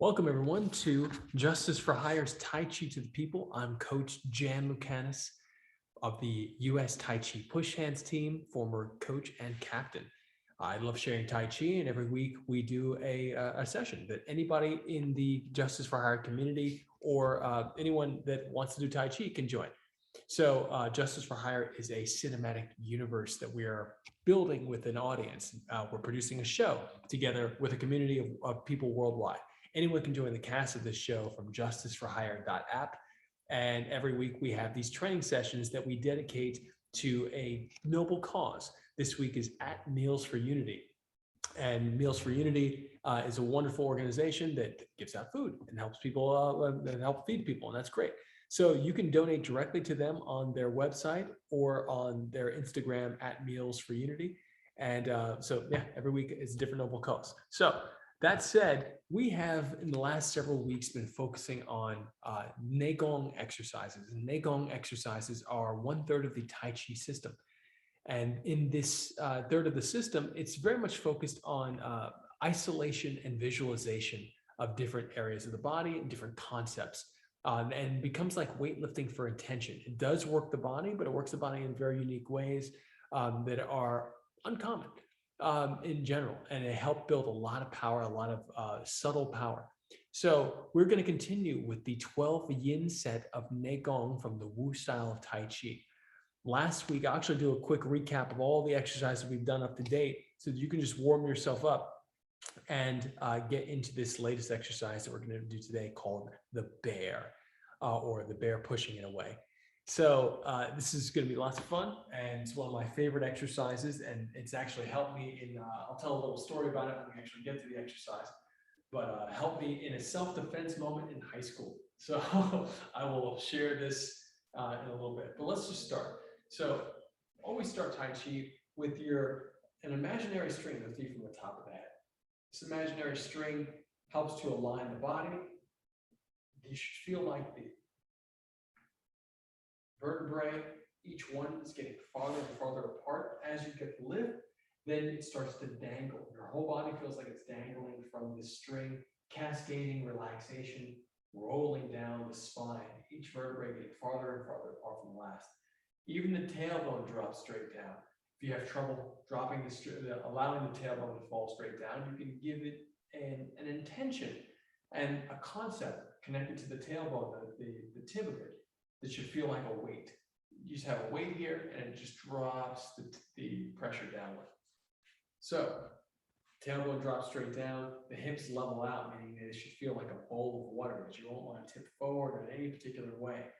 Welcome everyone to Justice for Hire's Tai Chi to the People. I'm Coach Jan Lucanis of the U.S. Tai Chi Push Hands team, former coach and captain. I love sharing Tai Chi, and every week we do a session that anybody in the Justice for Hire community or anyone that wants to do Tai Chi can join. So Justice for Hire is a cinematic universe that we are building with an audience. We're producing a show together with a community of people worldwide. Anyone can join the cast of this show from justiceforhire.app. And every week we have these training sessions that we dedicate to a noble cause. This week is at Meals for Unity. And Meals for Unity is a wonderful organization that gives out food and helps people and help feed people, and that's great. So you can donate directly to them on their website or on their Instagram at Meals for Unity. And so yeah, every week is a different noble cause. So that said, we have in the last several weeks been focusing on Neigong exercises. And Neigong exercises are 1/3 of the Tai Chi system. And in this third of the system, it's very much focused on isolation and visualization of different areas of the body and different concepts. And becomes like weightlifting for intention. It does work the body, but it works the body in very unique ways that are uncommon in general, and it helped build a lot of power, a lot of subtle power. So we're going to continue with the 12 yin set of Neigong from the Wu style of Tai Chi. Last week, I'll actually do a quick recap of all the exercises we've done up to date so that you can just warm yourself up and get into this latest exercise that we're going to do today called the bear, or the bear pushing it away. So this is going to be lots of fun, and it's one of my favorite exercises, and it's actually helped me in, I'll tell a little story about it when we actually get to the exercise, but helped me in a self-defense moment in high school. So I will share this in a little bit, but let's just start. So always start Tai Chi with an imaginary string that's from the top of the head. This imaginary string helps to align the body. You should feel like the vertebrae, each one is getting farther and farther apart. As you get the lift, then it starts to dangle. Your whole body feels like it's dangling from the string, cascading relaxation, rolling down the spine, each vertebrae getting farther and farther apart from the last. Even the tailbone drops straight down. If you have trouble dropping allowing the tailbone to fall straight down, you can give it an intention and a concept connected to the tailbone, the tip of it, that should feel like a weight. You just have a weight here, and it just drops the pressure downward. So tailbone drops straight down, the hips level out, meaning that it should feel like a bowl of water, but you won't want to tip forward in any particular way.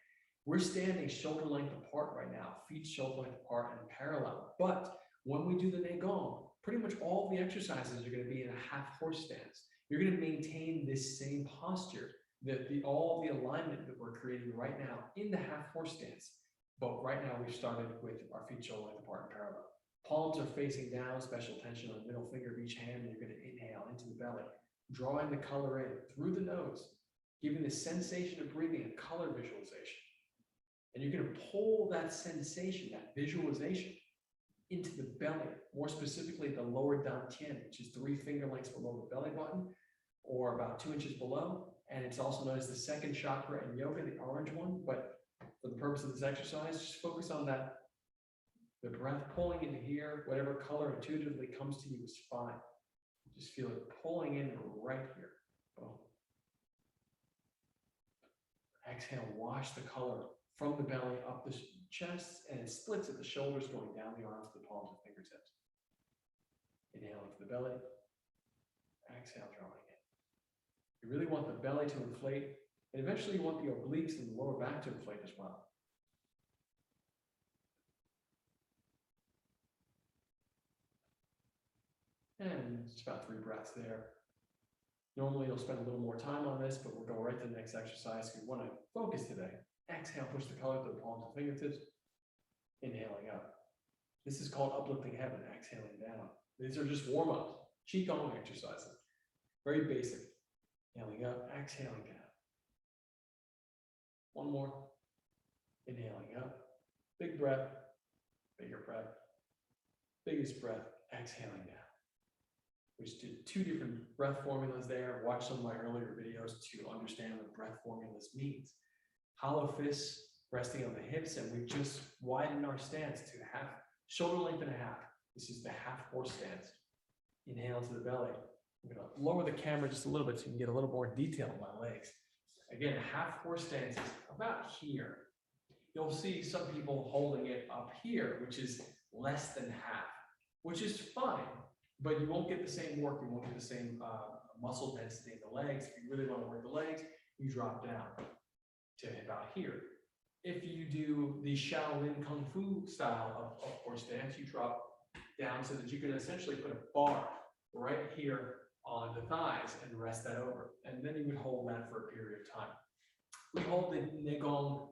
We're standing shoulder length apart right now, feet shoulder length apart and parallel. But when we do the Neigong, pretty much all the exercises are going to be in a half horse stance. You're going to maintain this same posture, all the alignment that we're creating right now in the half horse stance. But right now we've started with our feet shoulder length apart and parallel. Palms are facing down, special tension on the middle finger of each hand, and you're going to inhale into the belly, drawing the color in through the nose, giving the sensation of breathing a color visualization. And you're going to pull that sensation, that visualization, into the belly, more specifically the lower dantian, which is 3 finger lengths below the belly button, or about 2 inches below. And it's also known as the second chakra in yoga, the orange one. But for the purpose of this exercise, just focus on that. The breath pulling into here, whatever color intuitively comes to you is fine. Just feel it pulling in right here. Boom. Exhale, wash the color from the belly up the chest, and it splits at the shoulders, going down the arms to the palms and fingertips. Inhale into the belly. Exhale, drawing in. You really want the belly to inflate, and eventually you want the obliques and the lower back to inflate as well. And just about 3 breaths there. Normally you'll spend a little more time on this, but we'll go right to the next exercise. We want to focus today. Exhale, push the color to the palms and fingertips. Inhaling up. This is called uplifting heaven, exhaling down. These are just warm-ups, Qigong exercises. Very basic. Inhaling up, exhaling down. One more. Inhaling up. Big breath. Bigger breath. Biggest breath. Exhaling down. which did 2 different breath formulas there. Watch some of my earlier videos to understand what breath formulas means. Hollow fists resting on the hips, and we just widen our stance to half, shoulder length and a half. This is the half horse stance. Inhale to the belly. I'm going to lower the camera just a little bit so you can get a little more detail on my legs. Again, half horse stance is about here. You'll see some people holding it up here, which is less than half, which is fine, but you won't get the same work. You won't get the same muscle density in the legs. If you really want to work the legs, you drop down to about here. If you do the Shaolin Kung Fu style of horse stance, you drop down so that you can essentially put a bar right here on the thighs and rest that over. And then you would hold that for a period of time. We hold the Negong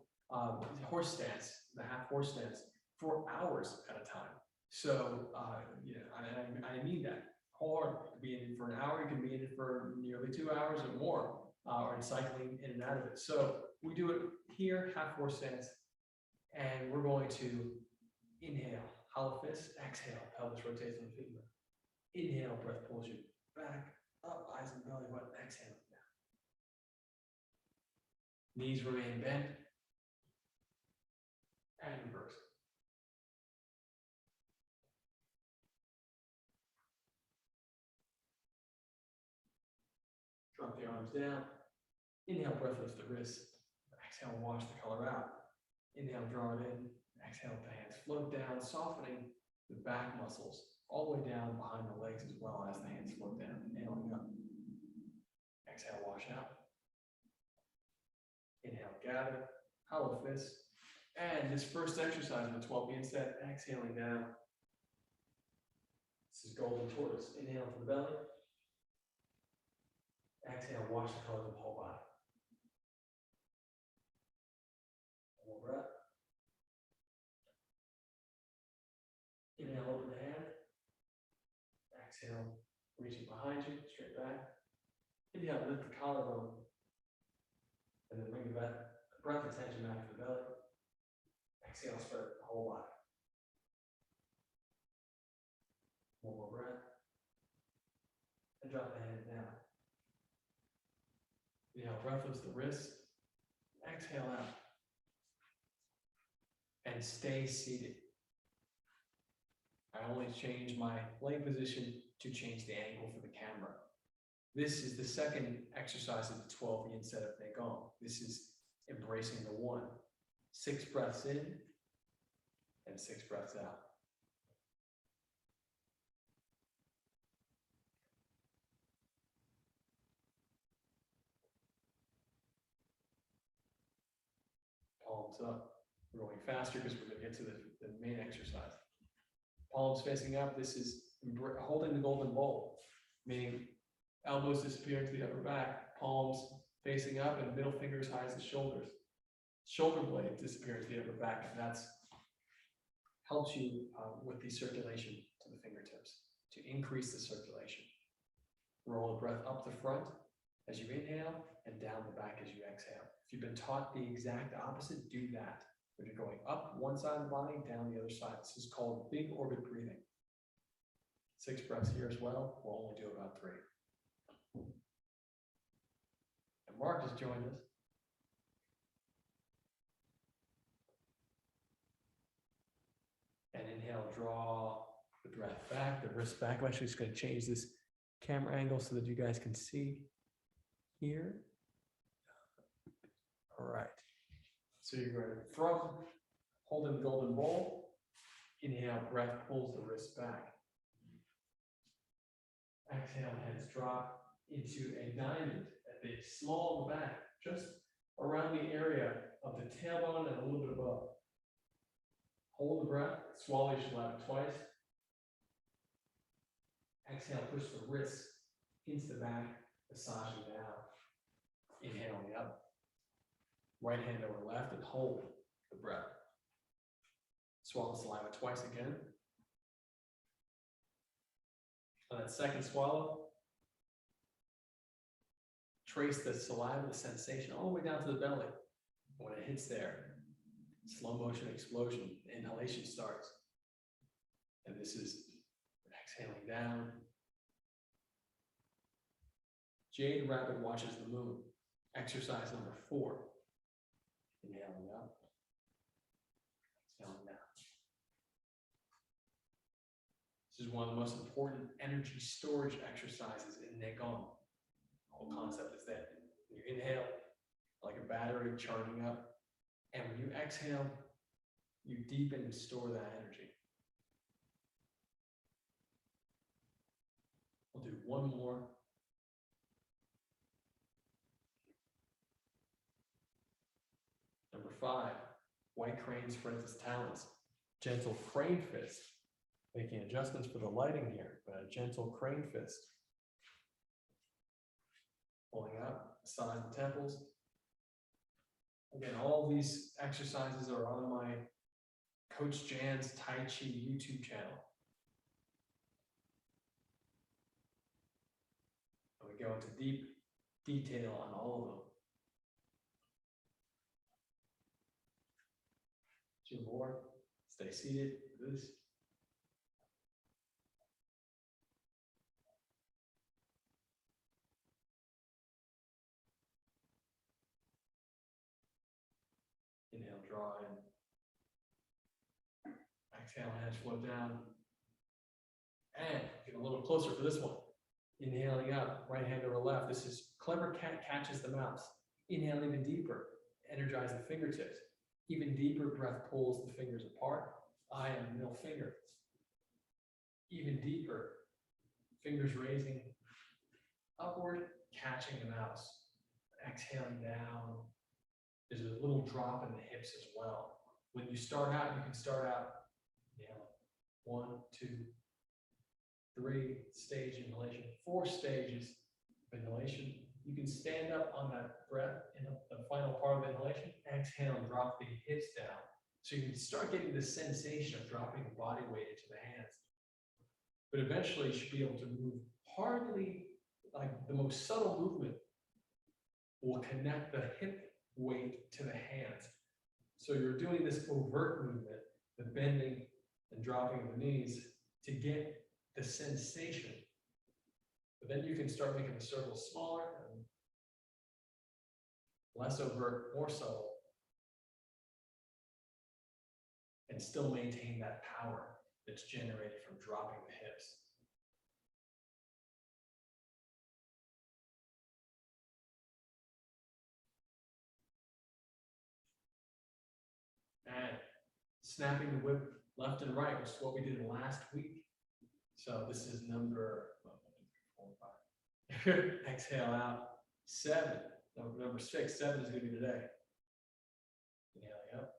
horse stance, the half horse stance, for hours at a time. So, I mean that. Or you can be in it for an hour, you can be in it for nearly 2 hours or more, or cycling in and out of it. So we do it here, half horse stance, and we're going to inhale, hollow fist, exhale, pelvis rotates on the feet. Inhale, breath pulls you back, up, eyes and belly button, exhale down. Knees remain bent, and reverse. Drop the arms down. Inhale, breath lifts the wrists. Exhale, wash the color out. Inhale, draw it in. Exhale, the hands float down, softening the back muscles all the way down behind the legs as well as the hands float down. Inhaling up. Exhale, wash out. Inhale, gather, hollow fist. And this first exercise of the 12 inset, exhaling down. This is golden tortoise. Inhale to the belly. Exhale, wash the colors of the whole body. One more breath. Inhale, open the hand. Exhale, reaching behind you, straight back. Inhale, lift the collarbone. And then bring the breath attention back to the belly. Exhale, spread the whole body. One more breath. And drop the hands down. Inhale, breath lifts the wrist. Exhale out. And stay seated. I only change my leg position to change the angle for the camera. This is the second exercise of the 12 yin set of Neigong. This is embracing the one. 6 breaths in and 6 breaths out. Palms up. We're going faster because we're going to get to the main exercise. Palms facing up. This is holding the golden bowl, meaning elbows disappearing to the upper back, palms facing up, and middle finger as high as the shoulders. Shoulder blade disappearing to the upper back, and that's helps you with the circulation to the fingertips to increase the circulation. Roll the breath up the front as you inhale and down the back as you exhale. If you've been taught the exact opposite, do that. When you're going up one side of the body, down the other side. This is called big orbit breathing. 6 breaths here as well. We'll only do about 3. And Mark has joined us. And inhale, draw the breath back, the wrist back. I'm actually just going to change this camera angle so that you guys can see here. All right. So you're going from holding the golden bowl, inhale, breath pulls the wrist back. Exhale, hands drop into a diamond at the small back, just around the area of the tailbone and a little bit above. Hold the breath, swallow your saliva twice. Exhale, push the wrists into the back, massaging down. Inhaling up. Right hand over left and hold the breath. Swallow saliva twice again. On that second swallow, trace the saliva, the sensation, all the way down to the belly. When it hits there, slow motion explosion, inhalation starts. And this is exhaling down Jade Rabbit watches the moon. Exercise number 4. Inhaling up, exhaling down. This is one of the most important energy storage exercises in Negon. The whole concept is that when you inhale, like a battery charging up, and when you exhale, you deepen and store that energy. We'll do one more. Number 5, white crane spreads his talons. Gentle crane fist. Making adjustments for the lighting here, but a gentle crane fist. Pulling up, massage the temples. Again, all these exercises are on my Coach Jan's Tai Chi YouTube channel. And we go into deep detail on all of them. 2 more. Stay seated. This. Inhale, draw in. Exhale, hands float down. And get a little closer for this one. Inhaling up, right hand over left. This is clever cat catches the mouse. Inhale even deeper. Energize the fingertips. Even deeper breath pulls the fingers apart. Eye and middle finger. Even deeper. Fingers raising upward, catching the mouse. Exhaling down. There's a little drop in the hips as well. When you start out, you can start out, 1, 2, 3 stage inhalation, 4 stages of inhalation. You can stand up on that breath in the final part of inhalation, exhale and drop the hips down. So you can start getting the sensation of dropping the body weight into the hands. But eventually you should be able to move hardly, like the most subtle movement will connect the hip weight to the hands. So you're doing this overt movement, the bending and dropping of the knees to get the sensation. But then you can start making the circle smaller and less overt, more subtle, and still maintain that power that's generated from dropping the hips. And snapping the whip left and right, which is what we did last week. So this is number 4, 5. Exhale out. 7. Number 6. 7 is going to be today. Inhaling up.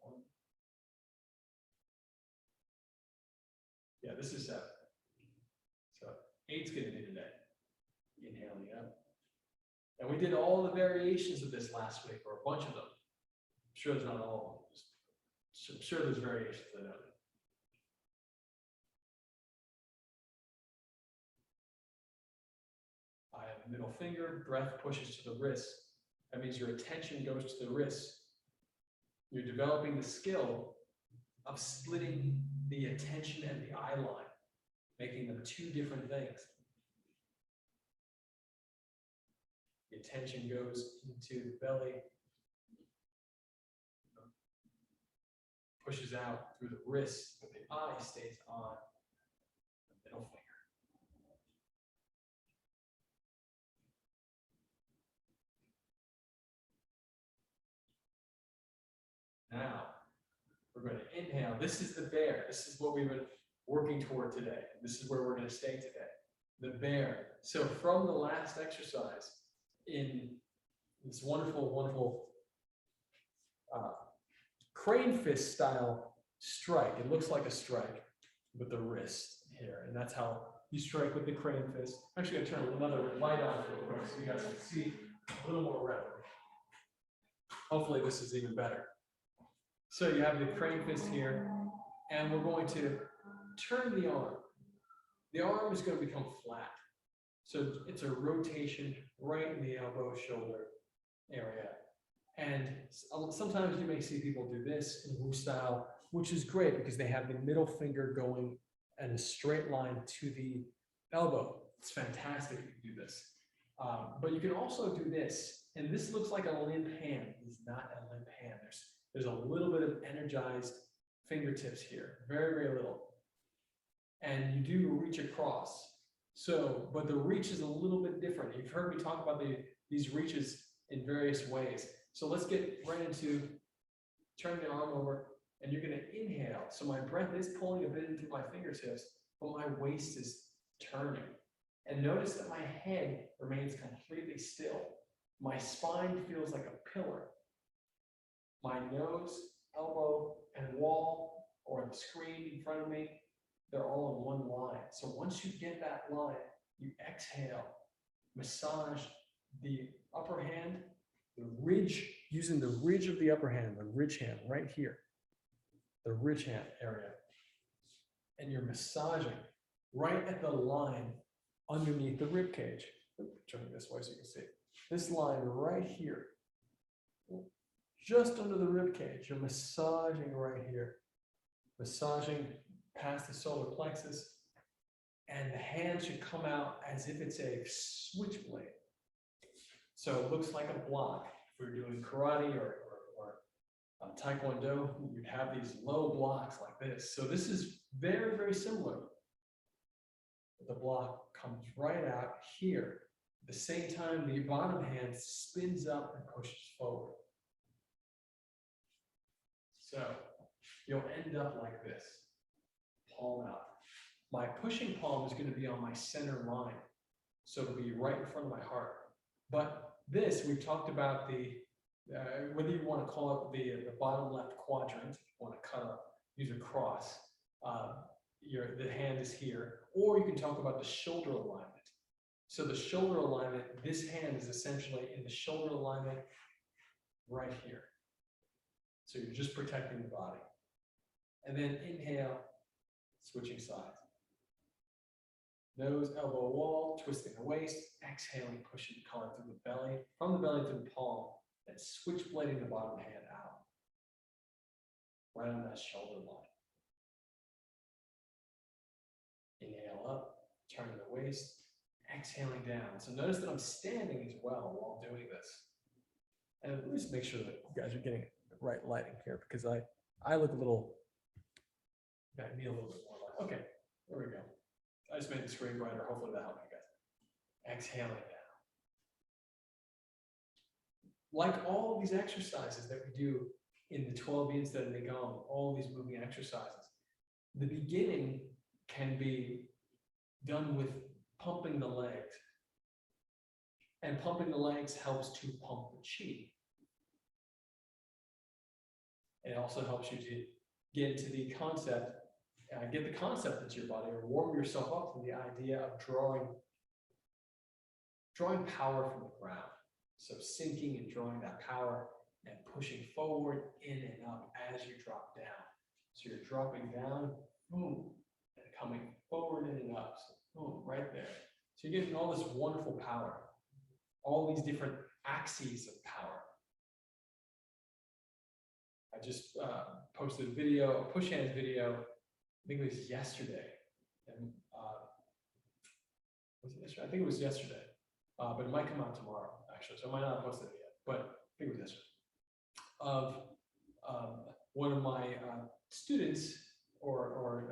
1. Yeah, this is 7. So 8's going to be today. Inhaling up. And we did all the variations of this last week, or a bunch of them. I'm sure there's not all of them. I'm sure there's variations, I know. I have middle finger, breath pushes to the wrist. That means your attention goes to the wrist. You're developing the skill of splitting the attention and the eye line, making them 2 different things. The attention goes into the belly, pushes out through the wrist, but the eye stays on the middle finger. Now, we're going to inhale. This is the bear. This is what we've been working toward today. This is where we're going to stay today. The bear. So from the last exercise, in this wonderful, wonderful crane fist style strike. It looks like a strike with the wrist here. And that's how you strike with the crane fist. I'm actually going to turn another light on real quick so you guys can see a little more red. Hopefully this is even better. So you have the crane fist here, and we're going to turn the arm. The arm is going to become flat. So it's a rotation right in the elbow, shoulder area. And sometimes you may see people do this in Wu style, which is great because they have the middle finger going in a straight line to the elbow. It's fantastic if you do this. But you can also do this, and this looks like a limp hand. It's not a limp hand. There's a little bit of energized fingertips here, very, very little. And you do reach across. So, but the reach is a little bit different. You've heard me talk about these reaches in various ways. So let's get right into turning the arm over, and you're gonna inhale. So my breath is pulling a bit into my fingertips, but my waist is turning. And notice that my head remains completely still. My spine feels like a pillar. My nose, elbow, and wall, or the screen in front of me, they're all in one line. So once you get that line, you exhale, massage the upper hand, the ridge, using the ridge of the upper hand, the ridge hand right here, the ridge hand area. And you're massaging right at the line underneath the rib cage. Turn it this way so you can see. This line right here, just under the rib cage, you're massaging right here, massaging past the solar plexus, and the hand should come out as if it's a switchblade. So it looks like a block. If we're doing karate or taekwondo, you'd have these low blocks like this. So this is very, very similar. The block comes right out here. At the same time, the bottom hand spins up and pushes forward. So you'll end up like this, palm out. My pushing palm is going to be on my center line. So it'll be right in front of my heart. But this, we've talked about whether you want to call it the bottom left quadrant, if you want to cut up, use a cross. The hand is here, or you can talk about the shoulder alignment. So the shoulder alignment, this hand is essentially in the shoulder alignment right here. So you're just protecting the body. And then inhale, switching sides. Nose, elbow, wall, twisting the waist, exhaling, pushing the collar through the belly, from the belly to the palm, and switchblading the bottom hand out. Right on that shoulder line. Inhale up, turning the waist, exhaling down. So notice that I'm standing as well while doing this. And let me just make sure that you guys are getting the right lighting here, because I look a little, I need a little bit more light. Okay, there we go. I just made the screen brighter. Hopefully that helped you guys. Exhaling down. Like all of these exercises that we do in the 12 Yins that Qigong, all these moving exercises, the beginning can be done with pumping the legs. And pumping the legs helps to pump the chi. It also helps you to get into the concept, get the concept into your body, or warm yourself up to the idea of drawing power from the ground. So sinking and drawing that power and pushing forward, in and up as you drop down. So you're dropping down, boom, and coming forward, in and up, so boom, right there. So you're getting all this wonderful power, all these different axes of power. I just posted a video, a push hands video, I think it was yesterday. And was it yesterday? I think it was yesterday, but it might come out tomorrow, actually. So I might not have posted it yet, but I think it was yesterday. Of one of my students, or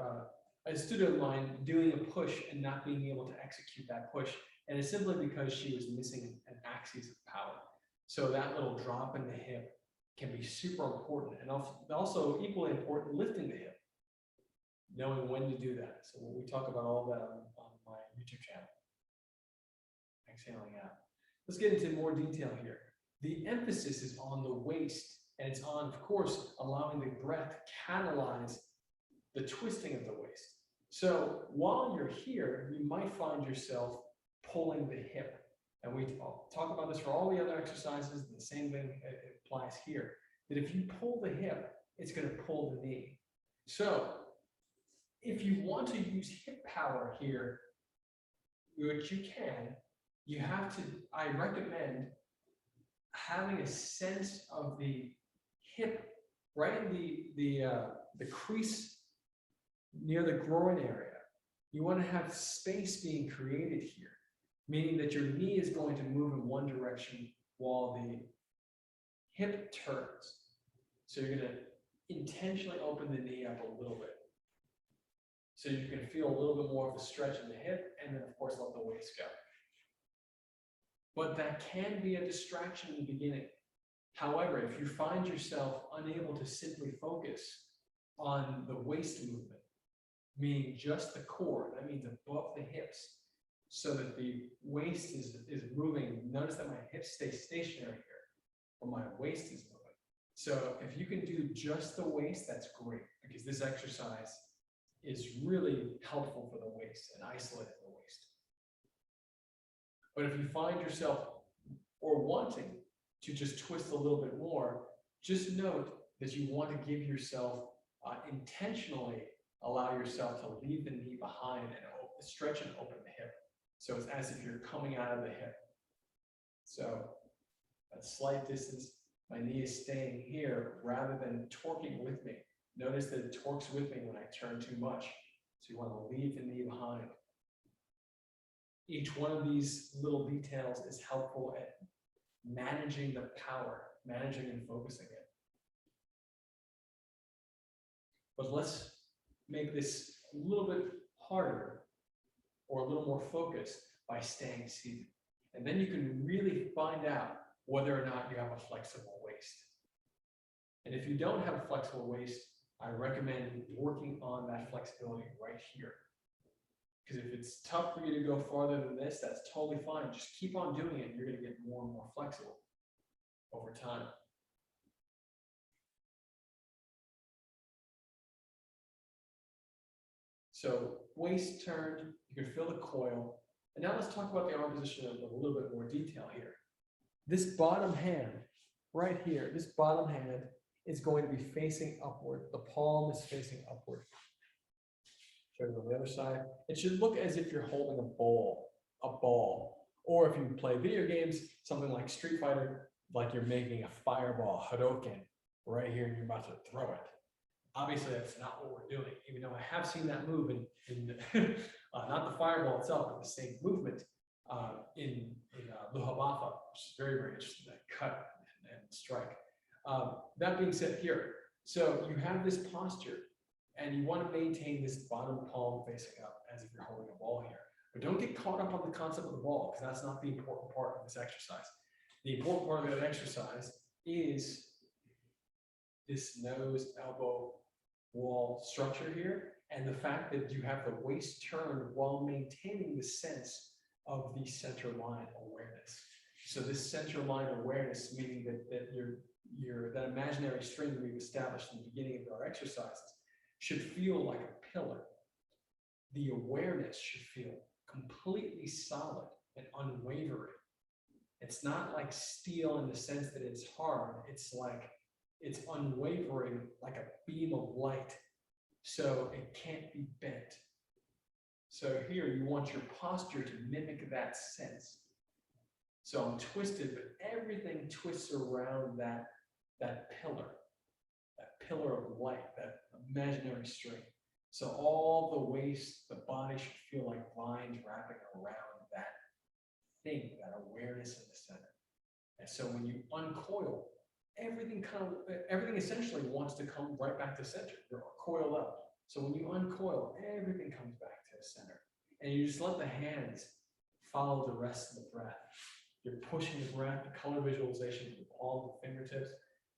a student of mine, doing a push and not being able to execute that push. And it's simply because she was missing an axis of power. So that little drop in the hip can be super important, and also equally important, lifting the hip, knowing when to do that. So we talk about all that on my YouTube channel. Exhaling out. Let's get into more detail here. The emphasis is on the waist, and it's on, of course, allowing the breath to catalyze the twisting of the waist. So while you're here, you might find yourself pulling the hip. And we talk about this for all the other exercises. The same thing applies here. That if you pull the hip, it's going to pull the knee. So if you want to use hip power here, which you can, you have to, I recommend having a sense of the hip right in the crease near the groin area. You want to have space being created here. meaning that your knee is going to move in one direction while the hip turns. So you're going to intentionally open the knee up a little bit. So you can feel a little bit more of a stretch in the hip, and then of course let the waist go. But that can be a distraction in the beginning. However, if you find yourself unable to simply focus on the waist movement, meaning just the core, that means above the hips, so that the waist is moving. Notice that my hips stay stationary here, but my waist is moving. So if you can do just the waist, that's great, because this exercise is really helpful for the waist and isolating the waist. But if you find yourself or wanting to just twist a little bit more, just note that you want to give yourself intentionally allow yourself to leave the knee behind and stretch and open the hip. So it's as if you're coming out of the hip. So a slight distance, my knee is staying here rather than torquing with me. Notice that it torques with me when I turn too much. So you want to leave the knee behind. Each one of these little details is helpful at managing the power, managing and focusing it. But let's make this a little bit harder or a little more focused by staying seated. And then you can really find out whether or not you have a flexible waist. And if you don't have a flexible waist, I recommend working on that flexibility right here. Because if it's tough for you to go farther than this, that's totally fine. Just keep on doing it. You're going to get more and more flexible over time. So waist turned, you can feel the coil. And now let's talk about the arm position in a little bit more detail here. This bottom hand, right here, this bottom hand is going to be facing upward. The palm is facing upward. Show you on the other side. It should look as if you're holding a ball. Or if you play video games, something like Street Fighter, like you're making a fireball, Hadouken, right here, and you're about to throw it. Obviously, that's not what we're doing, even though I have seen that move in not the fireball itself, but the same movement in Luhabatha, which is very, very interesting, that cut and strike. That being said here, so you have this posture, and you want to maintain this bottom palm facing up as if you're holding a ball here. But don't get caught up on the concept of the ball, because that's not the important part of this exercise. The important part of that exercise is this nose, elbow, wall structure here, and the fact that you have the waist turned while maintaining the sense of the center line awareness. So this center line awareness, meaning that that imaginary string that we've established in the beginning of our exercises, should feel like a pillar. The awareness should feel completely solid and unwavering. It's not like steel in the sense that it's hard. It's like it's unwavering, like a beam of light. So it can't be bent. So here you want your posture to mimic that sense. So I'm twisted, but everything twists around that pillar of light, that imaginary string. So all the waist, the body should feel like vines wrapping around that thing, that awareness in the center. And so when you uncoil, everything essentially wants to come right back to center. You're coiled up. So when you uncoil, everything comes back to the center. And you just let the hands follow the rest of the breath. You're pushing the breath, the color visualization to the palm of the fingertips,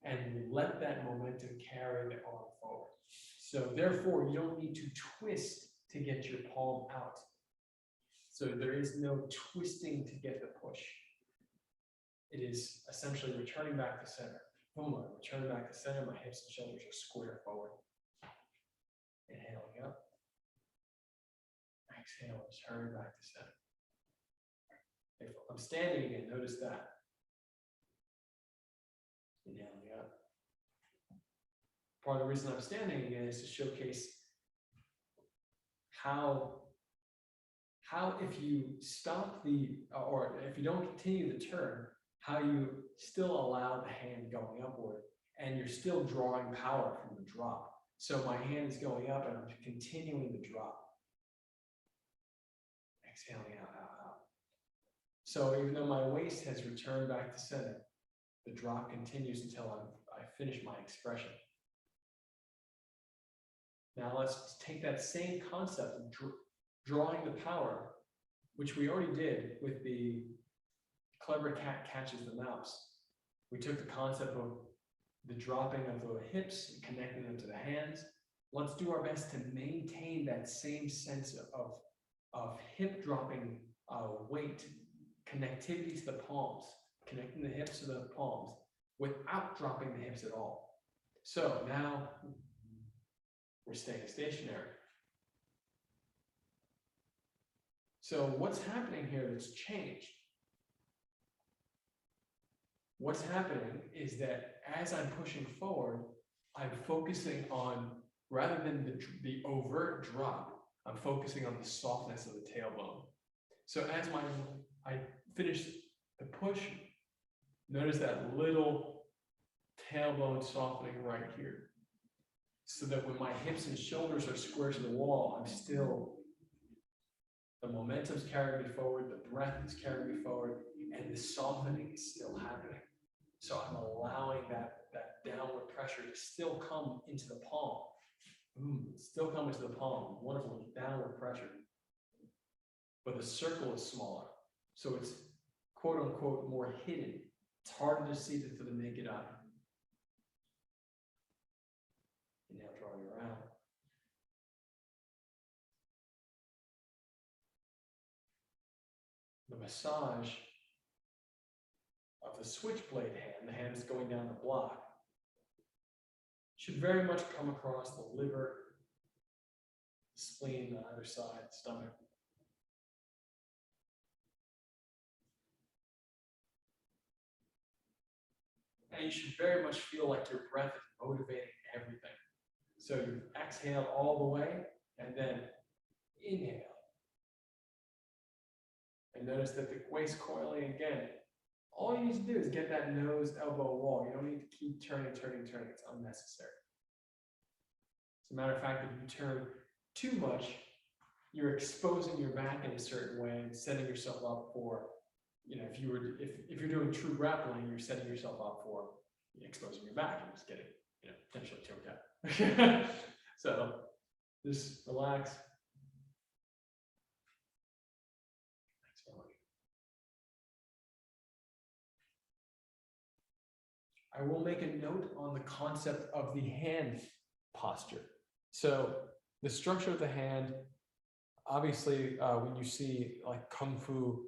and you let that momentum carry the arm forward. So therefore, you don't need to twist to get your palm out. So there is no twisting to get the push. It is essentially returning back to center. Boom, I return back to center, my hips and shoulders are square forward. Inhaling up. Exhale, return back to center. If I'm standing again, notice that. Inhaling up. Part of the reason I'm standing again is to showcase how if you stop or if you don't continue the turn, how you still allow the hand going upward and you're still drawing power from the drop. So my hand is going up and I'm continuing the drop. Exhaling out, out, out. So even though my waist has returned back to center, the drop continues until I finish my expression. Now let's take that same concept of drawing the power, which we already did with the clever cat catches the mouse. We took the concept of the dropping of the hips and connecting them to the hands. Let's do our best to maintain that same sense of hip dropping weight, connectivity to the palms, connecting the hips to the palms without dropping the hips at all. So now we're staying stationary. So what's happening here that's changed? What's happening is that as I'm pushing forward, I'm focusing on, rather than the overt drop, I'm focusing on the softness of the tailbone. So as I finish the push, notice that little tailbone softening right here. So that when my hips and shoulders are square to the wall, I'm still, the momentum's carrying me forward, the breath is carrying me forward, and the softening is still happening. So I'm allowing that downward pressure to still come into the palm. Still come into the palm. Wonderful downward pressure. But the circle is smaller. So it's quote unquote more hidden. It's harder to see to the naked eye. And now drawing around. The massage of the switchblade hand, the hand that's going down the block, should very much come across the liver, the spleen on either side, the stomach. And you should very much feel like your breath is motivating everything. So you exhale all the way and then inhale. And notice that the waist coiling again. All you need to do is get that nose elbow wall. You don't need to keep turning. It's unnecessary. As a matter of fact, if you turn too much, you're exposing your back in a certain way and setting yourself up for, if you're doing true grappling, you're setting yourself up for exposing your back and just getting, potentially choked out. So just relax. I will make a note on the concept of the hand posture. So the structure of the hand, obviously, when you see like Kung Fu,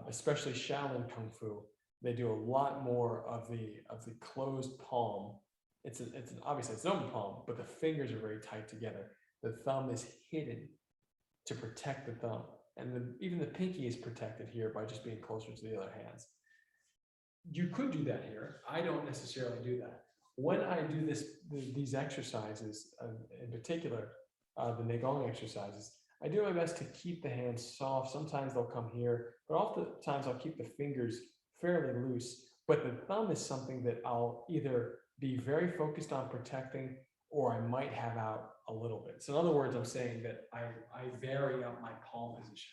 especially Shaolin Kung Fu, they do a lot more of the closed palm. Obviously it's an open palm, but the fingers are very tight together. The thumb is hidden to protect the thumb, and even the pinky is protected here by just being closer to the other hands. You could do that here. I don't necessarily do that. When I do these exercises, in particular, the Neigong exercises, I do my best to keep the hands soft. Sometimes they'll come here, but oftentimes I'll keep the fingers fairly loose. But the thumb is something that I'll either be very focused on protecting, or I might have out a little bit. So in other words, I'm saying that I vary out my palm position.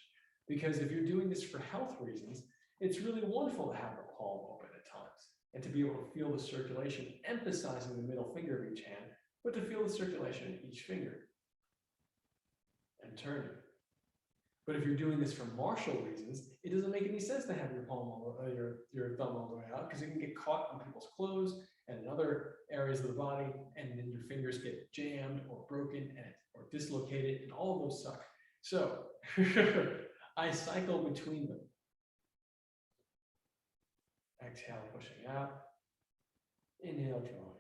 Because if you're doing this for health reasons, it's really wonderful to have the palm open at times and to be able to feel the circulation, emphasizing the middle finger of each hand, but to feel the circulation in each finger and turning. But if you're doing this for martial reasons, it doesn't make any sense to have your palm, your thumb all the way out, because you can get caught on people's clothes and in other areas of the body, and then your fingers get jammed or broken or dislocated, and all of those suck. So I cycle between them. Exhale, pushing out. Inhale, drawing.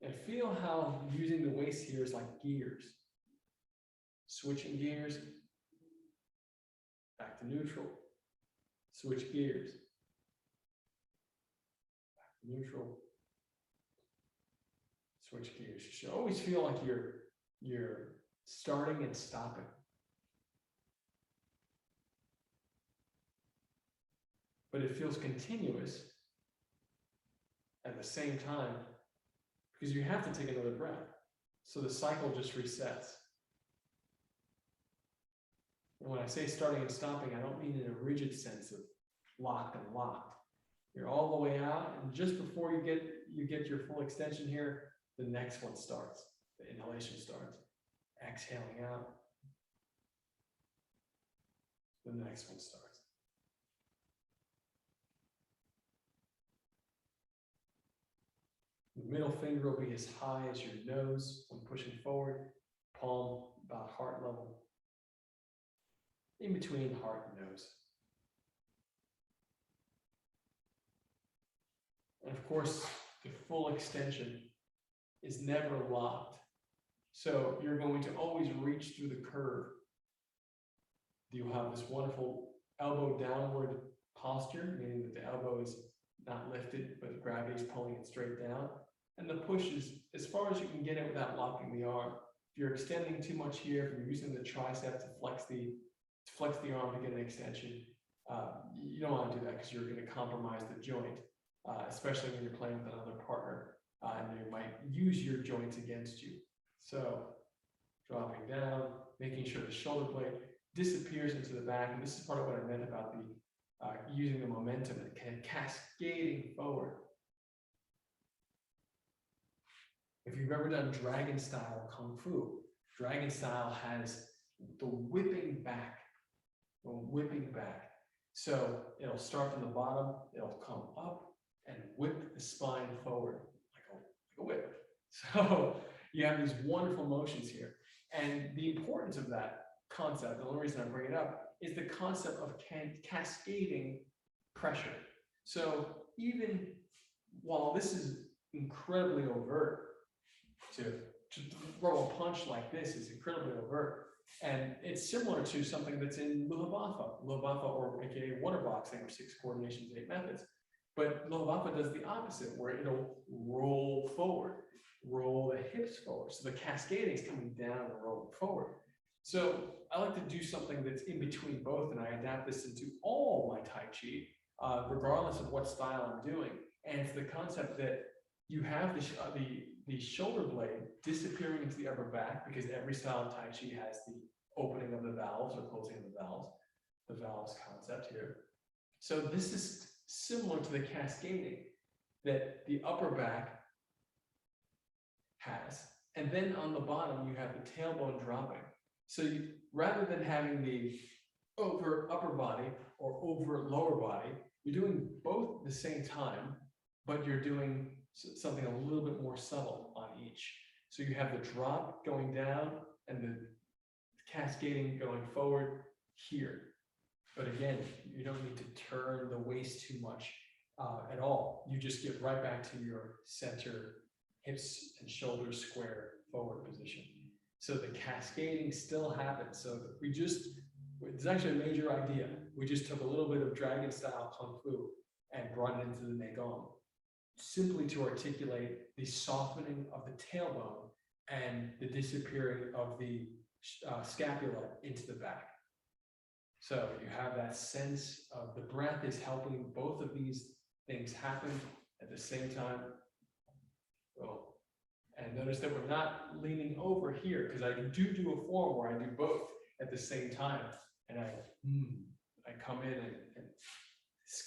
And feel how using the waist here is like gears. Switching gears, back to neutral. Switch gears, back to neutral. Switch gears. You should always feel like you're starting and stopping. But it feels continuous at the same time, because you have to take another breath. So the cycle just resets. And when I say starting and stopping, I don't mean in a rigid sense of locked and locked. You're all the way out, and just before you get your full extension here, the next one starts. The inhalation starts. Exhaling out. The next one starts. The middle finger will be as high as your nose when pushing forward. Palm about heart level. In between heart and nose. And of course, the full extension is never locked. So you're going to always reach through the curve. You'll have this wonderful elbow downward posture, meaning that the elbow is not lifted, but gravity is pulling it straight down. And the push is as far as you can get it without locking the arm. If you're extending too much here, if you're using the tricep to flex the arm to get an extension, you don't want to do that because you're going to compromise the joint, especially when you're playing with another partner, and they might use your joints against you. So dropping down, making sure the shoulder blade disappears into the back. And this is part of what I meant about the using the momentum and kind of cascading forward. If you've ever done dragon style kung fu, dragon style has the whipping back. So it'll start from the bottom, it'll come up and whip the spine forward like a whip. So you have these wonderful motions here. And the importance of that concept, the only reason I bring it up, is the concept of cascading pressure. So even while this is incredibly overt, to throw a punch like this is incredibly overt. And it's similar to something that's in Luhabafa, or aka water boxing, or 6 coordinations, 8 methods. But Luhabafa does the opposite, where it'll roll forward, roll the hips forward. So the cascading is coming down and rolling forward. So I like to do something that's in between both, and I adapt this into all my Tai Chi, regardless of what style I'm doing. And it's the concept that you have the shoulder blade disappearing into the upper back, because every style of Tai Chi has the opening of the valves or closing of the valves concept here. So this is similar to the cascading that the upper back has. And then on the bottom, you have the tailbone dropping. So rather than having the over upper body or over lower body, you're doing both at the same time, but you're doing something a little bit more subtle on each. So you have the drop going down and the cascading going forward here. But again, you don't need to turn the waist too much at all. You just get right back to your center, hips and shoulders square forward position. So the cascading still happens. So it's actually a major idea. We just took a little bit of dragon style Kung Fu and brought it into the Neigong, simply to articulate the softening of the tailbone and the disappearing of the scapula into the back. So you have that sense of the breath is helping both of these things happen at the same time. Well, and notice that we're not leaning over here, because I do a form where I do both at the same time. And I come in and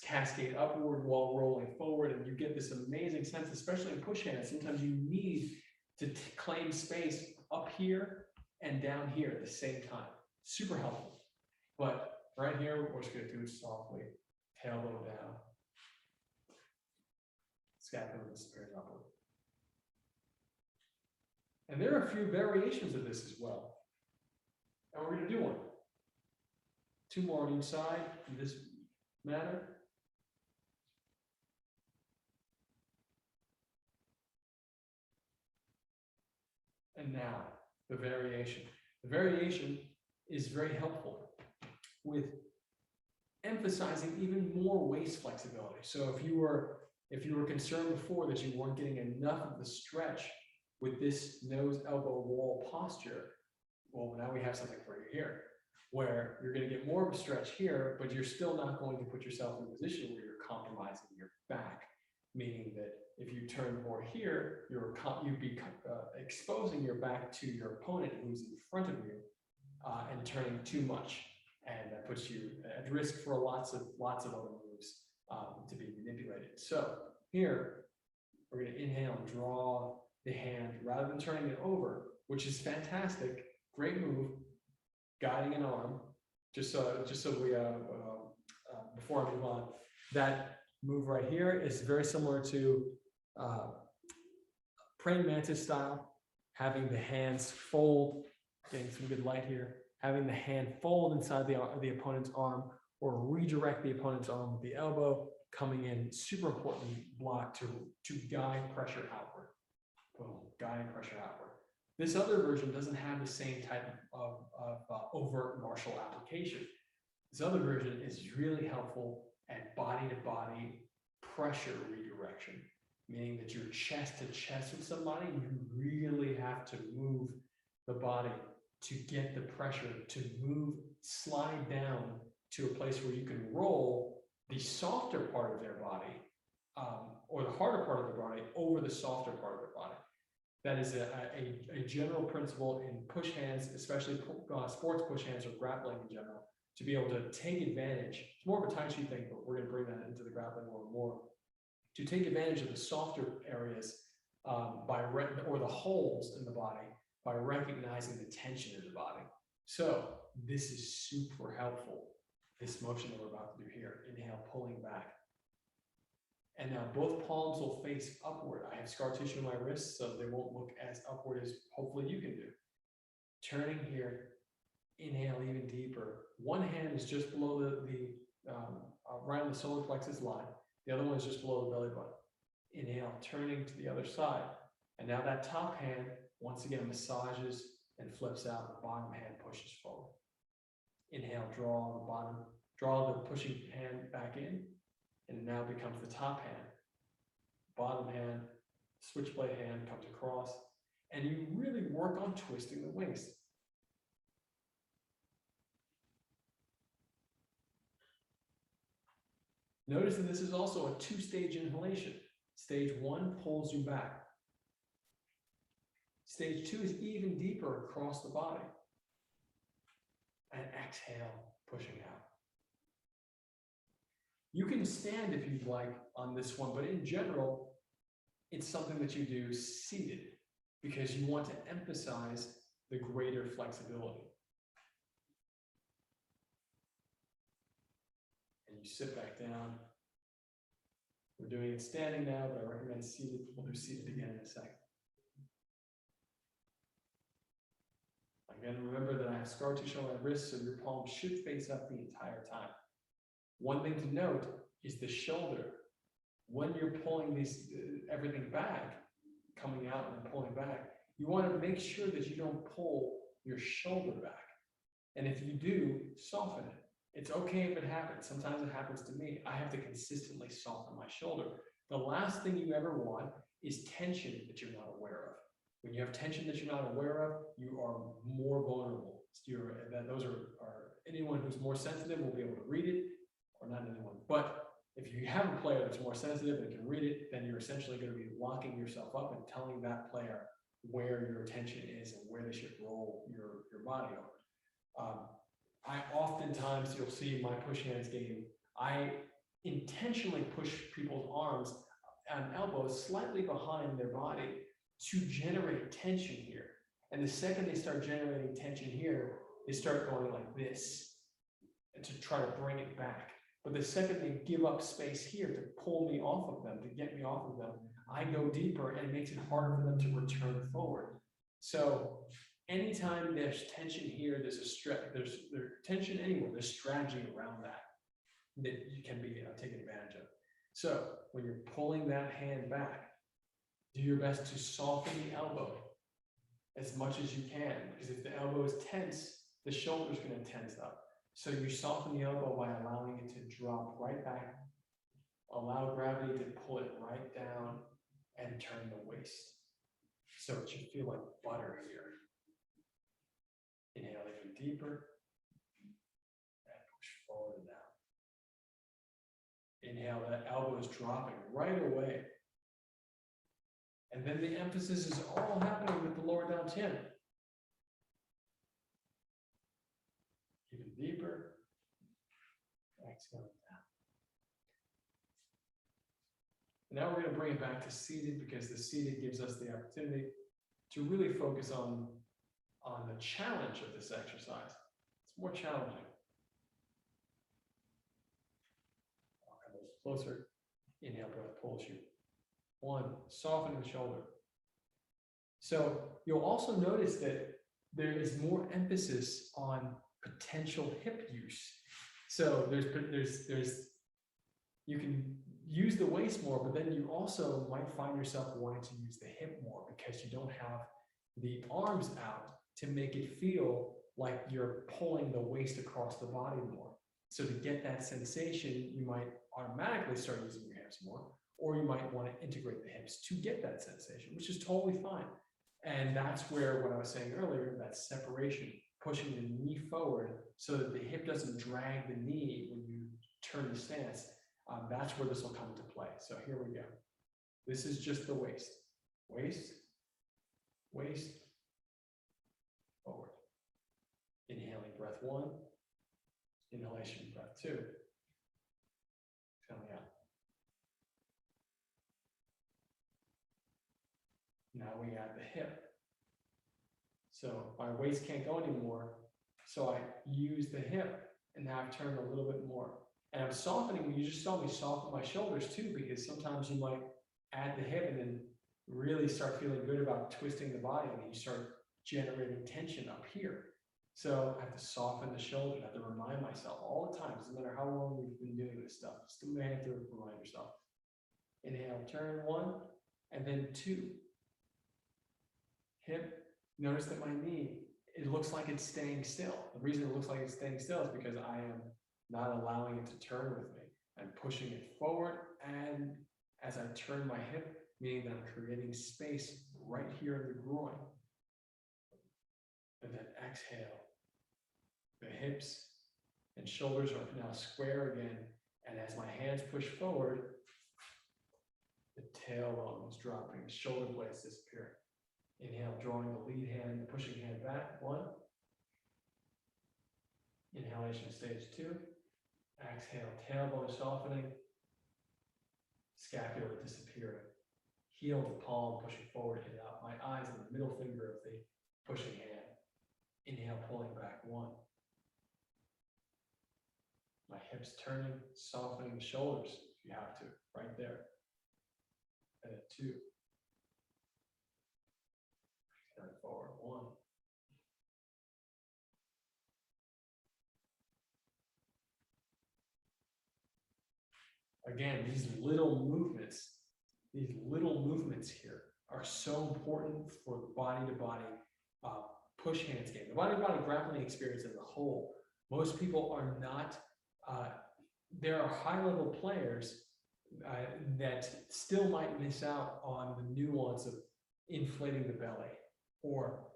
cascade upward while rolling forward, and you get this amazing sense, especially in push hands. Sometimes you need to claim space up here and down here at the same time. Super helpful. But right here, we're just going to do it softly. Tailbone down. Scapula disappears upward. And there are a few variations of this as well. And we're going to do one. 2 more on each side in this manner. And now, the variation. The variation is very helpful with emphasizing even more waist flexibility. So if you were concerned before that you weren't getting enough of the stretch with this nose elbow wall posture, well, now we have something for you here, where you're going to get more of a stretch here, but you're still not going to put yourself in a position where you're compromising your back, meaning that if you turn more here, you'd be exposing your back to your opponent who's in front of you and turning too much. and that puts you at risk for lots of other moves to be manipulated. So here, we're going to inhale and draw the hand rather than turning it over, which is fantastic. Great move, guiding an arm. Just so we, before I move on, that move right here is very similar to praying mantis style, having the hands fold, getting some good light here, having the hand fold inside the opponent's arm or redirect the opponent's arm with the elbow, coming in, super important block to guide pressure outward. Boom, guiding pressure outward. This other version doesn't have the same type of overt martial application. This other version is really helpful at body-to-body pressure redirection, meaning that you're chest to chest with somebody, you really have to move the body to get the pressure to move, slide down to a place where you can roll the softer part of their body or the harder part of their body over the softer part of their body. That is a general principle in push hands, especially sports push hands or grappling in general, to be able to take advantage. It's more of a Tai Chi thing, but we're going to bring that into the grappling world more. To take advantage of the softer areas or the holes in the body by recognizing the tension in the body. So this is super helpful. This motion that we're about to do here, inhale, pulling back. And now both palms will face upward. I have scar tissue in my wrists, so they won't look as upward as hopefully you can do. Turning here, inhale even deeper. One hand is just below right on the solar plexus line. The other one is just below the belly button. Inhale, turning to the other side. And now that top hand, once again, massages and flips out. The bottom hand pushes forward. Inhale, draw the bottom, draw the pushing hand back in, and it now becomes the top hand. Bottom hand, switchblade hand comes across, and you really work on twisting the waist. Notice that this is also a two-stage inhalation. Stage one pulls you back. Stage two is even deeper across the body. And exhale, pushing out. You can stand if you'd like on this one, but in general, it's something that you do seated because you want to emphasize the greater flexibility. And you sit back down. We're doing it standing now, but I recommend seated. We'll do seated again in a second. Again, remember that I have scar tissue on my wrist, so your palm should face up the entire time. One thing to note is the shoulder. When you're pulling everything back, coming out and pulling back, you want to make sure that you don't pull your shoulder back. And if you do, soften it. It's okay if it happens. Sometimes it happens to me. I have to consistently soften my shoulder. The last thing you ever want is tension that you're not aware of. When you have tension that you're not aware of, you are more vulnerable. Those are anyone who's more sensitive will be able to read it, or not anyone. But if you have a player that's more sensitive and can read it, then you're essentially going to be locking yourself up and telling that player where your attention is and where they should roll your body over. I oftentimes, you'll see in my push hands game, I intentionally push people's arms and elbows slightly behind their body to generate tension here. And the second they start generating tension here, they start going like this and to try to bring it back. But the second they give up space here to pull me off of them, to get me off of them, I go deeper and it makes it harder for them to return forward. So anytime there's tension here, there's tension anywhere, there's strategy around that you can be taken advantage of. So when you're pulling that hand back, do your best to soften the elbow as much as you can, because if the elbow is tense, the shoulder's going to tense up. So you soften the elbow by allowing it to drop right back, allow gravity to pull it right down and turn the waist. So it should feel like butter here. Inhale even deeper and push forward and down. Inhale, that elbow is dropping right away. And then the emphasis is all happening with the lower dantian. Even deeper. exhaling down. And now we're going to bring it back to seated, because the seated gives us the opportunity to really focus on the challenge of this exercise. It's more challenging. I'll come a little closer. Inhale, breath pulls you. 1, soften the shoulder. So you'll also notice that there is more emphasis on potential hip use. So you can use the waist more, but then you also might find yourself wanting to use the hip more because you don't have the arms out to make it feel like you're pulling the waist across the body more. So to get that sensation, you might automatically start using your hips more, or you might want to integrate the hips to get that sensation, which is totally fine. And that's where, what I was saying earlier, that separation, pushing the knee forward so that the hip doesn't drag the knee when you turn the stance, that's where this will come into play. So here we go. This is just the waist. Waist, waist, forward. Inhaling, breath 1. Inhalation, breath 2. Exhaling out. Now we add the hip. So my waist can't go anymore, so I use the hip, and now I've turned a little bit more. And I'm softening. You just saw me soften my shoulders too, because sometimes you might add the hip and then really start feeling good about twisting the body, and you start generating tension up here. So I have to soften the shoulders. I have to remind myself all the time, doesn't matter how long we've been doing this stuff, still may have to remind yourself. Inhale, turn 1, and then 2. Hip. Notice that my knee, it looks like it's staying still. The reason it looks like it's staying still is because I am not allowing it to turn with me. I'm pushing it forward, and as I turn my hip, meaning that I'm creating space right here in the groin. And then exhale. The hips and shoulders are now square again, and as my hands push forward, the tailbone is dropping, the shoulder blades disappear. Inhale, drawing the lead hand, pushing hand back. 1. Inhalation, stage 2. Exhale, tailbone softening. Scapula disappearing. Heel to palm, pushing forward and out. My eyes on the middle finger of the pushing hand. Inhale, pulling back. 1. My hips turning, softening the shoulders if you have to, right there. And then 2. Turn forward. 1. Again, these little movements here are so important for the body-to-body push hands game. The body-to-body grappling experience as a whole, most people are not, there are high-level players that still might miss out on the nuance of inflating the belly, or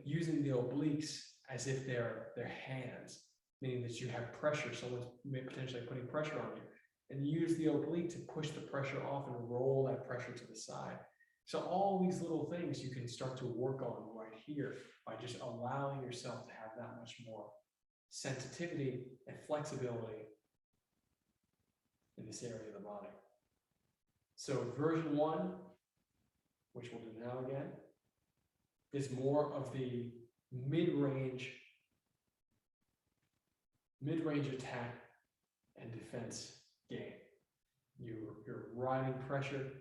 using the obliques as if they're hands, meaning that you have pressure, someone's potentially putting pressure on you, and you use the oblique to push the pressure off and roll that pressure to the side. So all these little things you can start to work on right here by just allowing yourself to have that much more sensitivity and flexibility in this area of the body. So version 1, which we'll do now again, is more of the mid-range attack and defense game. You're riding pressure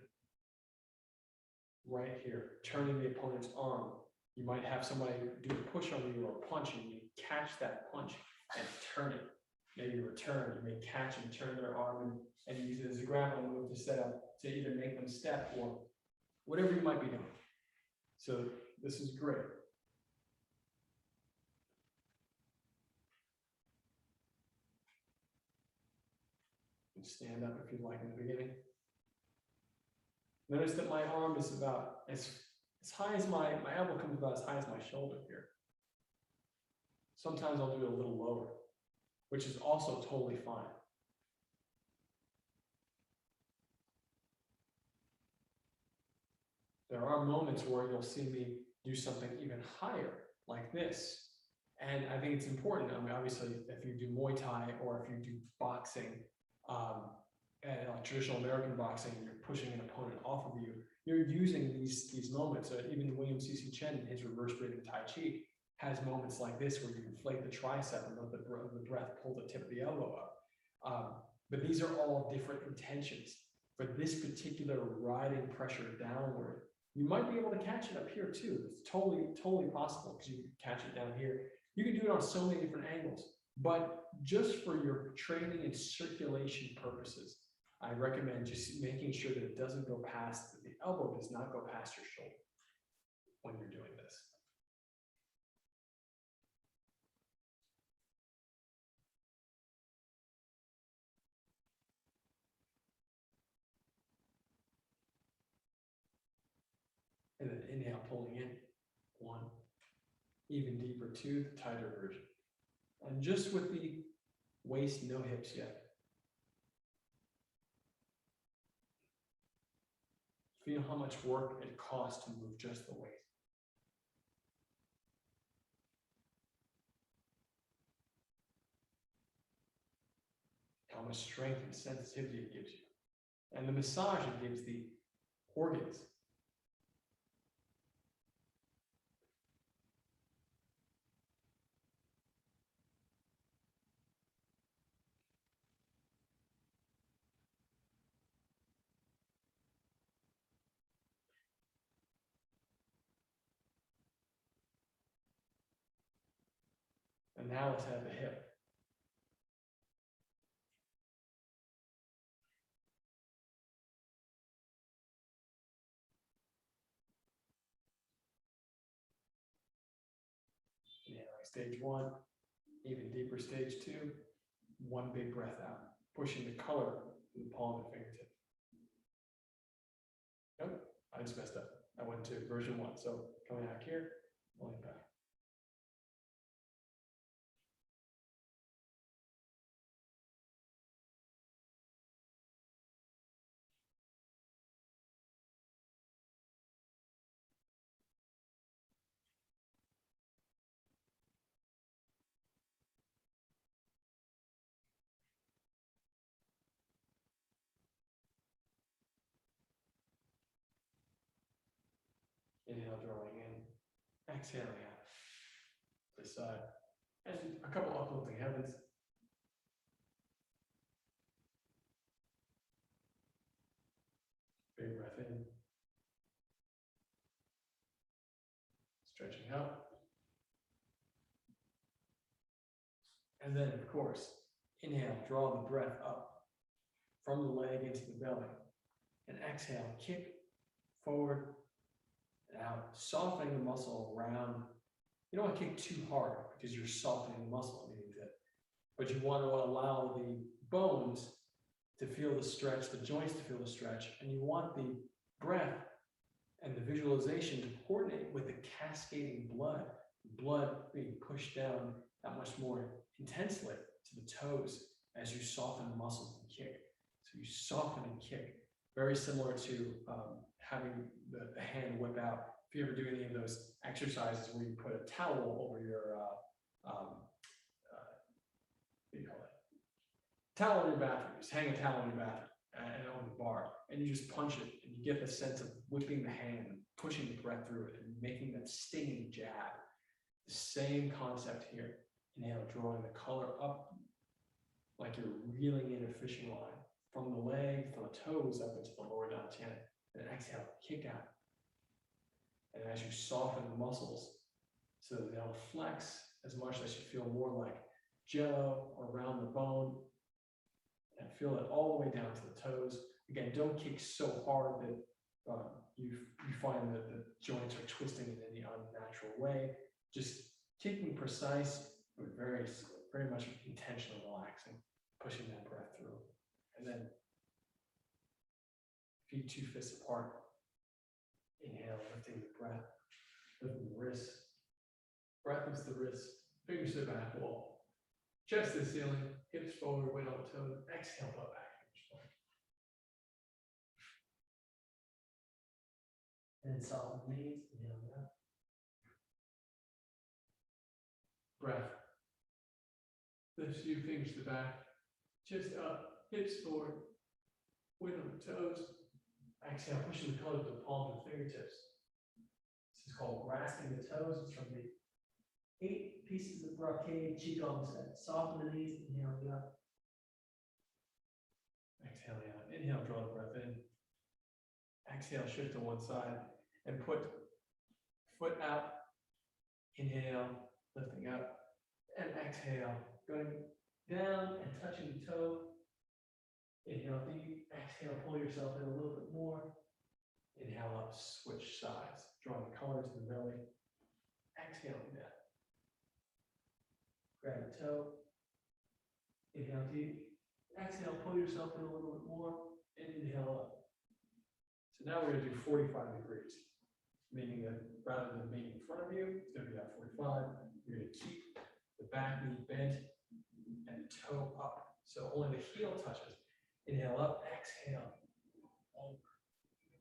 right here, turning the opponent's arm. You might have somebody do a push on you or a punch, and you catch that punch and turn it. Maybe return. You may catch and turn their arm and use it as a grappling move to set up, to either make them step or whatever you might be doing. So this is great. You can stand up if you'd like in the beginning. Notice that my arm is about as high as my elbow comes about as high as my shoulder here. Sometimes I'll do it a little lower, which is also totally fine. There are moments where you'll see me do something even higher, like this, And I think it's important. I mean, obviously, if you do Muay Thai or if you do boxing, and like traditional American boxing, and you're pushing an opponent off of you, you're using these moments. So even William C.C. Chen, in his reverse breathing Tai Chi, has moments like this where you inflate the tricep and let the breath pull the tip of the elbow up. But these are all different intentions. For this particular riding pressure downward, you might be able to catch it up here too. It's totally possible because you can catch it down here. You can do it on so many different angles, but just for your training and circulation purposes, I recommend just making sure that it doesn't go past, that the elbow does not go past your shoulder when you're doing this. And then inhale, pulling in, 1, even deeper, 2, the tighter version. And just with the waist, no hips yet. Feel how much work it costs to move just the waist. How much strength and sensitivity it gives you. And the massage it gives the organs. And now let's have the hip. Inhaling stage 1, even deeper stage 2, 1 big breath out, pushing the color in the palm of the fingertip. Nope, I just messed up. I went to version 1. So coming out here, pulling back. Inhale, drawing in, exhaling out. This side. And a couple uplifting heavens. Big breath in. Stretching out. And then, of course, inhale, draw the breath up from the leg into the belly. And exhale, kick forward and out, softening the muscle around. You don't want to kick too hard because you're softening the muscle underneath it. But you want to allow the bones to feel the stretch, the joints to feel the stretch, and you want the breath and the visualization to coordinate with the cascading blood being pushed down that much more intensely to the toes as you soften the muscles and kick. So you soften and kick, very similar to having the hand whip out. If you ever do any of those exercises where you put a towel over your, what do you call it? Towel in your bathroom, just hang a towel in your bathroom and on the bar, and you just punch it, and you get the sense of whipping the hand, pushing the breath through it, and making that stinging jab. The same concept here. Inhale, drawing the color up like you're reeling in a fishing line from the leg, from the toes up into the lower dantian. And exhale, kick out. And as you soften the muscles so that they don't flex as much as you feel more like jello around the bone, and feel it all the way down to the toes. Again, don't kick so hard that you find that the joints are twisting in any unnatural way. Just kicking precise, but very much intentionally relaxing, pushing that breath through. And then feet 2 fists apart. Inhale, lifting the breath, lifting the wrists. Breath lifts the wrists, fingers to the back wall. Chest to the ceiling, hips forward, weight on the toes. Exhale, butt back. And soften the knees, inhale out. breath. Lift your fingers to the back, chest up, hips forward, weight on the toes. Exhale, pushing the toes to the palms of the fingertips. This is called grasping the toes. It's from the 8 pieces of brocade qigong set. Soften the knees, inhale up. Exhale out. Inhale, draw the breath in. Exhale, shift to one side and put foot out. Inhale, lifting up, and exhale, going down and touching the toe. Inhale deep, exhale, pull yourself in a little bit more. Inhale up, switch sides, drawing the collar to the belly. Exhaling down. Grab the toe. Inhale deep. Exhale, pull yourself in a little bit more, and inhale up. So now we're going to do 45 degrees, meaning that rather than being in front of you, it's going to be at 45. You're going to keep the back knee bent and the toe up. So only the heel touches. Inhale up, exhale. Over.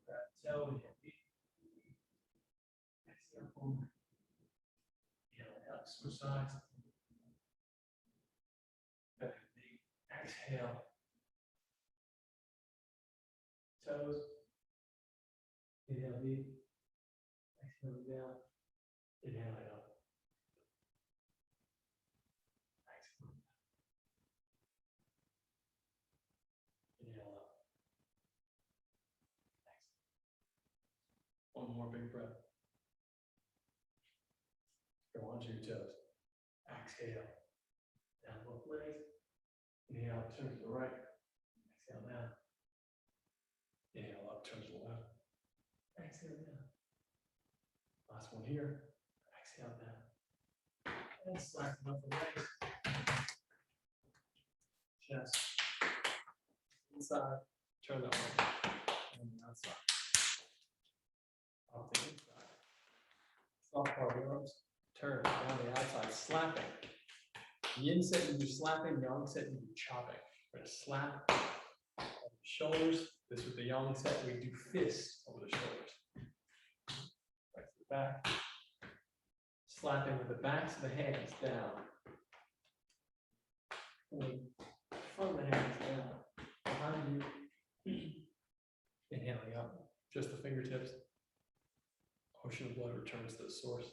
Grab the toe, inhale deep. Exhale forward. Inhale up, switch sides. Back knee. Exhale. Toes. Inhale deep. Exhale down. Inhale up. Exhale. Inhale up. Exhale. One more big breath. Go onto your toes. Exhale. Down both legs. Inhale, turn to the right. Exhale down. Inhale up, turn to the left. Exhale down. Last one here. Exhale down. And slacken up the legs. Chest. Inside. Turn that way. And outside. Off the inside. Soft part of the arms. Turn down the outside. Slapping. Yin set you do slapping, yang set you do chopping. We're going to slap over the shoulders. This with the yang set, we do fists over the shoulders. Right to the back. Slapping with the backs of the hands down. Pulling front of the hands down. Behind you. Inhaling up. Just the fingertips. Ocean of blood returns to the source.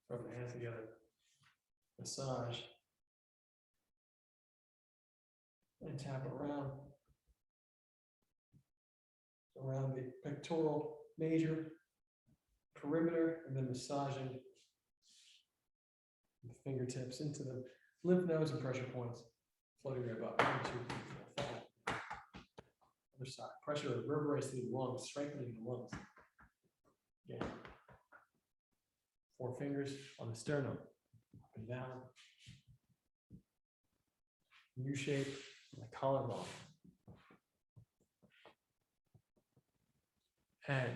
Rub the hands together. Massage. And tap around the pectoral major, perimeter, and then massaging the fingertips into the lymph nodes and pressure points, floating right up. 1, 2, 3, 4, 5. Other side. Pressure reverberates through the lungs, strengthening the lungs. Again. 4 fingers on the sternum, up and down. U shape on the collarbone. And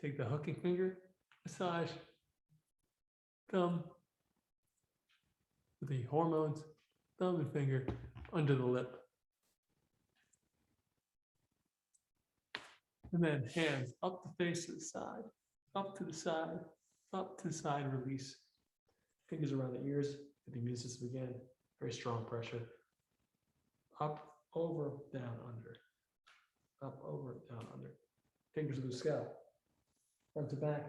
take the hooking finger, massage, thumb, with the hormones, thumb and finger under the lip. And then hands up the face to the side, up to the side, up to the side, release. Fingers around the ears, the immune system again, very strong pressure. Up, over, down, under. Up, over, down, under. Fingers of the scalp. Front to back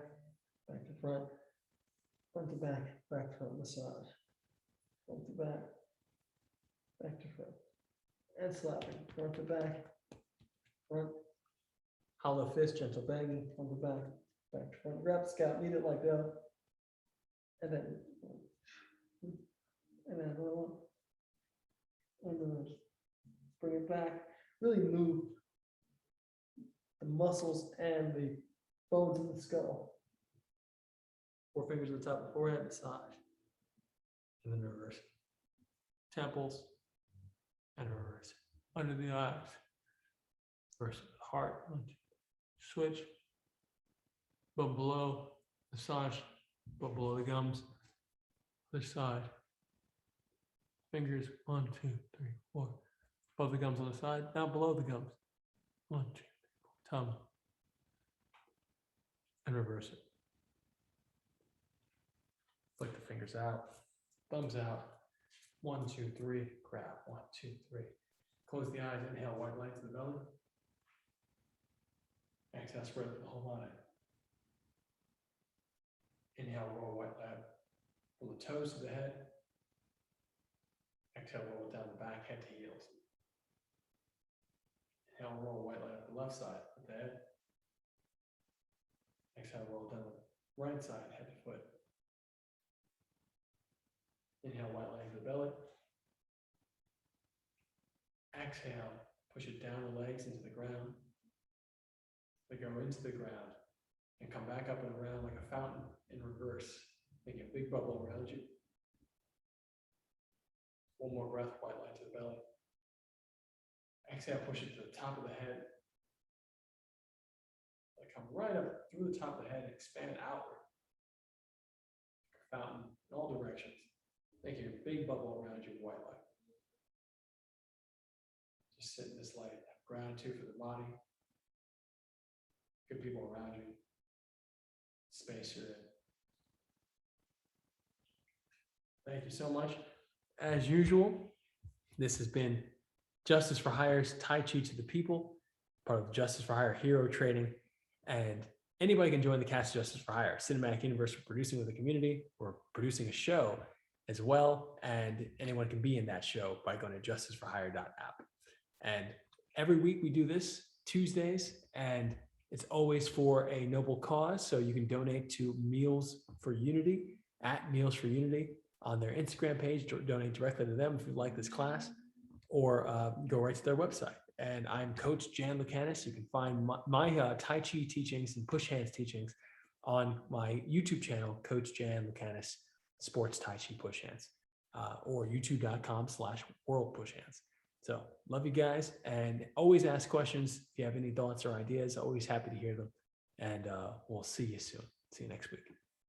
to front. Front to back to front massage. Front to back to front. And slapping. Front to back, front. Hollow fist, gentle banging. Front to back to front. Grab the scalp, knead it like that. And then another one. And then bring it back. Really move the muscles and the bones in the skull. 4 fingers on the top of the forehead, massage. And then reverse. Temples and reverse. Under the eyes. Reverse heart. Switch. But below Massage, but below the gums. Other side. Fingers, 1, 2, 3, 4. Above the gums on the side, now below the gums. 1, 2, 3, 4. Tongue. And reverse it. Flick the fingers out. Thumbs out. 1, 2, 3. Grab. 1, 2, 3. Close the eyes. Inhale, white light to the belly. Exhale, spread the whole body. Inhale, roll white light from the toes to the head. Exhale, roll it down the back, head to heels. Inhale, roll white light up the left side with the head. Exhale, roll down the right side, head to foot. Inhale, white light to the belly. Exhale, push it down the legs into the ground. They go into the ground and come back up and around like a fountain in reverse, making a big bubble around you. One more breath, white light to the belly. Exhale, push it to the top of the head. They come right up through the top of the head and expand outward. Like a fountain in all directions, making a big bubble around you with white light. Just sit in this light, have gratitude for the body, good people around you, space you're in. Thank you so much. As usual, this has been Justice for Hire's Tai Chi to the People, part of Justice for Hire Hero Training. And anybody can join the cast of Justice for Hire, cinematic universe for producing with the community or producing a show as well. And anyone can be in that show by going to justiceforhire.app. And every week we do this Tuesdays, and it's always for a noble cause. So you can donate to Meals for Unity at Meals for Unity on their Instagram page, donate directly to them if you like this class, or go right to their website. And I'm Coach Jan Lucanis. You can find my Tai Chi teachings and push hands teachings on my YouTube channel, Coach Jan Lucanis Sports Tai Chi Push Hands, or youtube.com/world push hands. So love you guys, and always ask questions. If you have any thoughts or ideas, always happy to hear them. And we'll see you soon. See you next week.